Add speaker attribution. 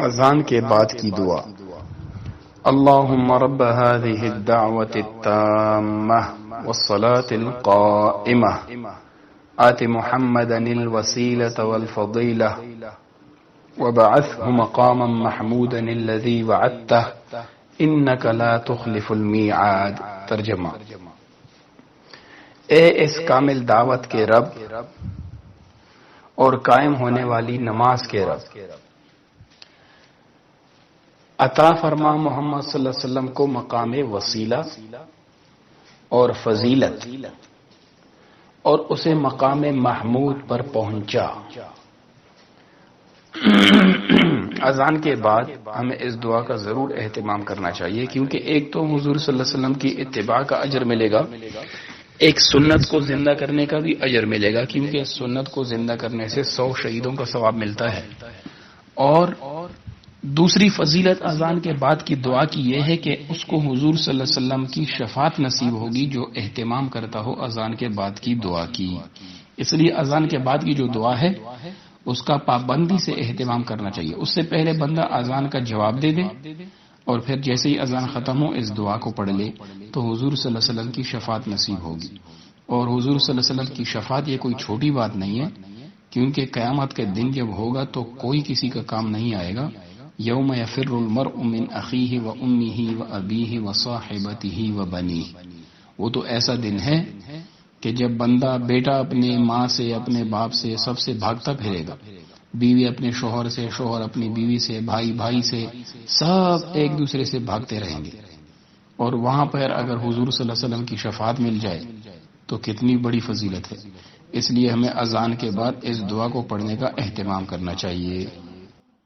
Speaker 1: اذان کے بعد کی دعا۔ اللهم رب هذه الدعوة التامة والصلاة القائمة آت محمدا الوسيلة والفضيلة وبعثه مقاما محمودا الذي وعدته إنك لا تخلف الميعاد۔ ترجمہ: اے اس کامل دعوت کے رب اور قائم ہونے والی نماز کے رب، عطا فرما محمد صلی اللہ علیہ وسلم کو مقام وسیلہ اور فضیلت، اور اسے مقام محمود پر پہنچا۔ اذان کے بعد ہمیں اس دعا کا ضرور اہتمام کرنا چاہیے، کیونکہ ایک تو حضور صلی اللہ علیہ وسلم کی اتباع کا اجر ملے گا، ایک سنت کو زندہ کرنے کا بھی اجر ملے گا، کیونکہ سنت کو زندہ کرنے سے 100 شہیدوں کا ثواب ملتا ہے۔ اور دوسری فضیلت اذان کے بعد کی دعا کی یہ ہے کہ اس کو حضور صلی اللہ علیہ وسلم کی شفاعت نصیب ہوگی جو اہتمام کرتا ہو اذان کے بعد کی دعا کی۔ اس لیے اذان کے بعد کی جو دعا ہے اس کا پابندی سے اہتمام کرنا چاہیے۔ اس سے پہلے بندہ اذان کا جواب دے دے اور پھر جیسے ہی اذان ختم ہو اس دعا کو پڑھ لے تو حضور صلی اللہ علیہ وسلم کی شفاعت نصیب ہوگی۔ اور حضور صلی اللہ علیہ وسلم کی شفاعت یہ کوئی چھوٹی بات نہیں ہے، کیونکہ قیامت کے دن جب ہوگا تو کوئی کسی کا کام نہیں آئے گا۔ یوم یفر المرء من اخیہ و امہ و ابیہ و صاحبتہ و بنیہ، وہ تو ایسا دن ہے کہ جب بندہ بیٹا اپنے ماں سے، اپنے باپ سے، سب سے بھاگتا پھرے گا، بیوی اپنے شوہر سے، شوہر اپنی بیوی سے، بھائی بھائی سے، سب ایک دوسرے سے بھاگتے رہیں گے۔ اور وہاں پر اگر حضور صلی اللہ علیہ وسلم کی شفاعت مل جائے تو کتنی بڑی فضیلت ہے۔ اس لیے ہمیں اذان کے بعد اس دعا کو پڑھنے کا اہتمام کرنا چاہیے۔